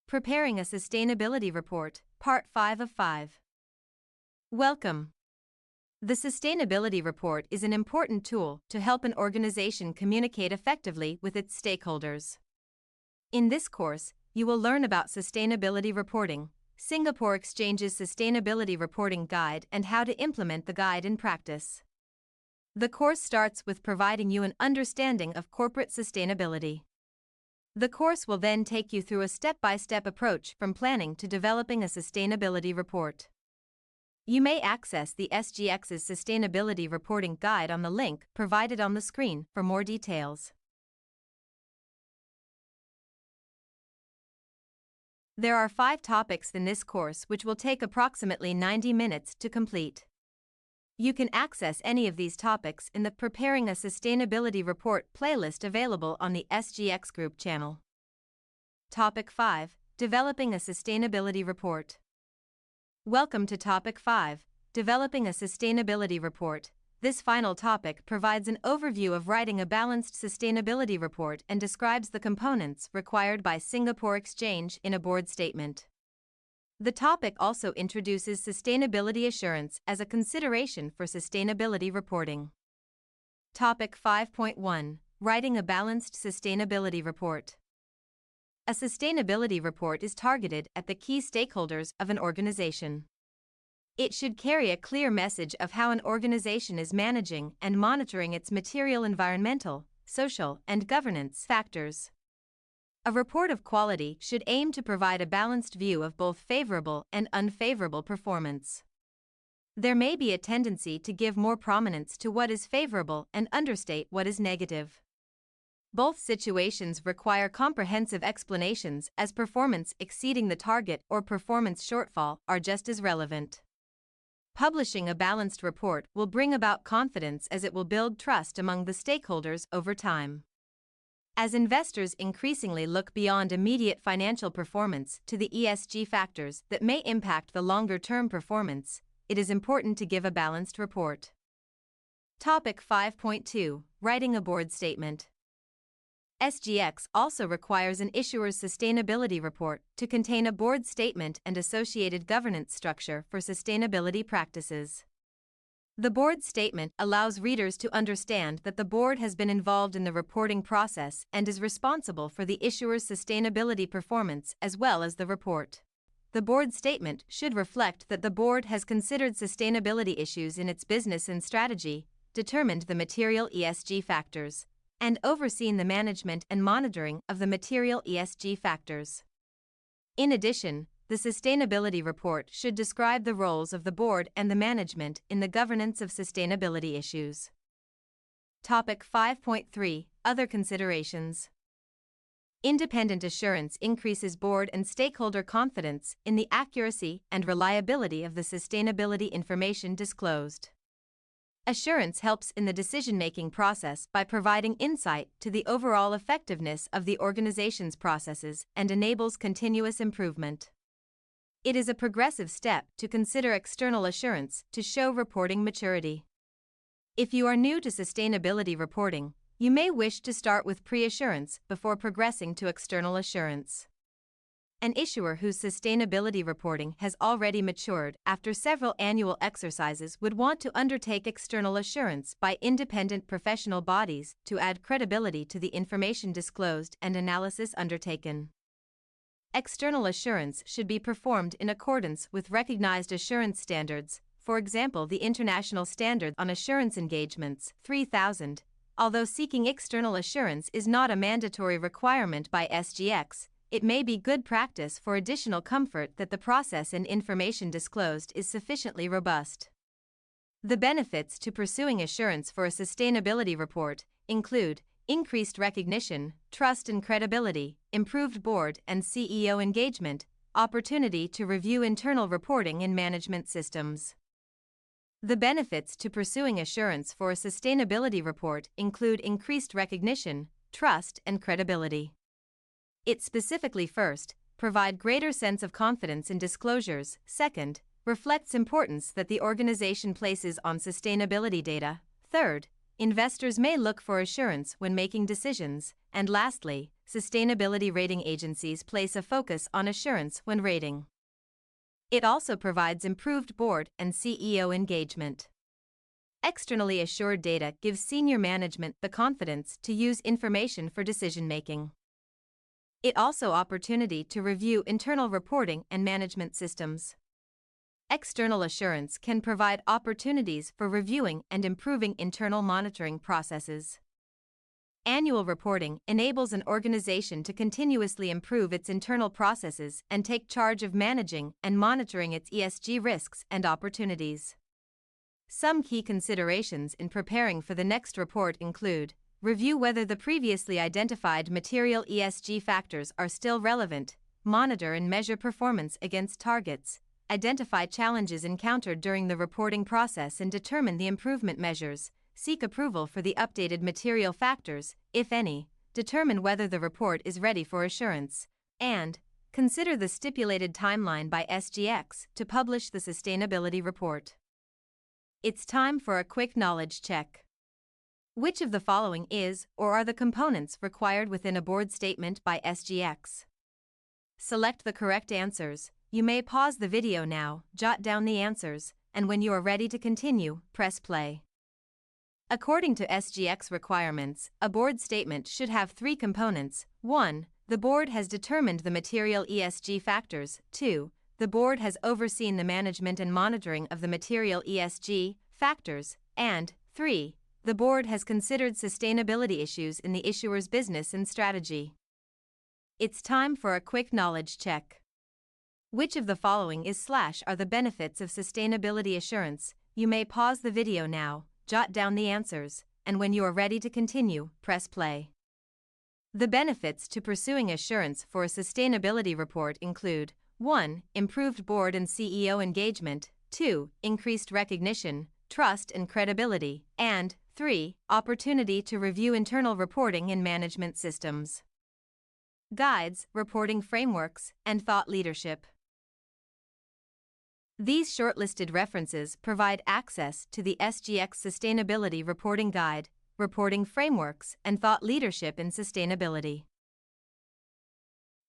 Preparing a Sustainability Report, Part 5 of 5. Welcome. The Sustainability Report is an important tool to help an organization communicate effectively with its stakeholders. In this course, you will learn about sustainability reporting, Singapore Exchange's Sustainability Reporting Guide, and how to implement the guide in practice. The course starts with providing you an understanding of corporate sustainability. The course will then take you through a step-by-step approach from planning to developing a sustainability report. You may access the SGX's Sustainability Reporting Guide on the link provided on the screen for more details. There are 5 topics in this course which will take approximately 90 minutes to complete. You can access any of these topics in the Preparing a Sustainability Report playlist available on the SGX Group channel. Topic 5: Developing a Sustainability Report. Welcome to Topic 5: Developing a Sustainability Report. This final topic provides an overview of writing a balanced sustainability report and describes the components required by Singapore Exchange in a board statement. The topic also introduces sustainability assurance as a consideration for sustainability reporting. Topic 5.1: Writing a balanced sustainability report. A sustainability report is targeted at the key stakeholders of an organization. It should carry a clear message of how an organization is managing and monitoring its material environmental, social, and governance factors. A report of quality should aim to provide a balanced view of both favorable and unfavorable performance. There may be a tendency to give more prominence to what is favorable and understate what is negative. Both situations require comprehensive explanations, as performance exceeding the target or performance shortfall are just as relevant. Publishing a balanced report will bring about confidence, as it will build trust among the stakeholders over time. As investors increasingly look beyond immediate financial performance to the ESG factors that may impact the longer-term performance, it is important to give a balanced report. Topic 5.2: Writing a board statement. SGX also requires an issuer's sustainability report to contain a board statement and associated governance structure for sustainability practices. The board statement allows readers to understand that the board has been involved in the reporting process and is responsible for the issuer's sustainability performance as well as the report. The board statement should reflect that the board has considered sustainability issues in its business and strategy, determined the material ESG factors, and overseen the management and monitoring of the material ESG factors. In addition, the sustainability report should describe the roles of the board and the management in the governance of sustainability issues. Topic 5.3: Other considerations. Independent assurance increases board and stakeholder confidence in the accuracy and reliability of the sustainability information disclosed. Assurance helps in the decision-making process by providing insight to the overall effectiveness of the organization's processes and enables continuous improvement. It is a progressive step to consider external assurance to show reporting maturity. If you are new to sustainability reporting, you may wish to start with pre-assurance before progressing to external assurance. An issuer whose sustainability reporting has already matured after several annual exercises would want to undertake external assurance by independent professional bodies to add credibility to the information disclosed and analysis undertaken. External assurance should be performed in accordance with recognized assurance standards, for example the International Standard on Assurance Engagements 3000. Although seeking external assurance is not a mandatory requirement by SGX, it may be good practice for additional comfort that the process and information disclosed is sufficiently robust. The benefits to pursuing assurance for a sustainability report include increased recognition, trust and credibility, improved board and CEO engagement, opportunity to review internal reporting and management systems. The benefits to pursuing assurance for a sustainability report include increased recognition, trust and credibility. It specifically first, provide greater sense of confidence in disclosures, second, reflects importance that the organization places on sustainability data, third, investors may look for assurance when making decisions, And lastly, sustainability rating agencies place a focus on assurance when rating. It also provides improved board and CEO engagement. Externally assured data gives senior management the confidence to use information for decision-making. It also opportunity to review internal reporting and management systems. External assurance can provide opportunities for reviewing and improving internal monitoring processes. Annual reporting enables an organization to continuously improve its internal processes and take charge of managing and monitoring its ESG risks and opportunities. Some key considerations in preparing for the next report include: review whether the previously identified material ESG factors are still relevant, monitor and measure performance against targets, identify challenges encountered during the reporting process and determine the improvement measures, seek approval for the updated material factors, if any, determine whether the report is ready for assurance, and consider the stipulated timeline by SGX to publish the sustainability report. It's time for a quick knowledge check. Which of the following is or are the components required within a board statement by SGX? Select the correct answers. You may pause the video now, jot down the answers, and when you are ready to continue, press play. According to SGX requirements, a board statement should have 3 components. 1. The board has determined the material ESG factors. 2. The board has overseen the management and monitoring of the material ESG factors. And 3. The board has considered sustainability issues in the issuer's business and strategy. It's time for a quick knowledge check. Which of the following are the benefits of sustainability assurance? You may pause the video now, jot down the answers, and when you are ready to continue, press play. The benefits to pursuing assurance for a sustainability report include: 1. Improved board and CEO engagement, 2. Increased recognition, trust and credibility, and 3. Opportunity to review internal reporting and management systems. Guides, reporting frameworks, and thought leadership. These shortlisted references provide access to the SGX Sustainability Reporting Guide, reporting frameworks, and thought leadership in sustainability.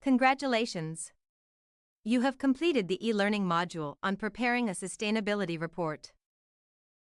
Congratulations! You have completed the e-learning module on preparing a sustainability report.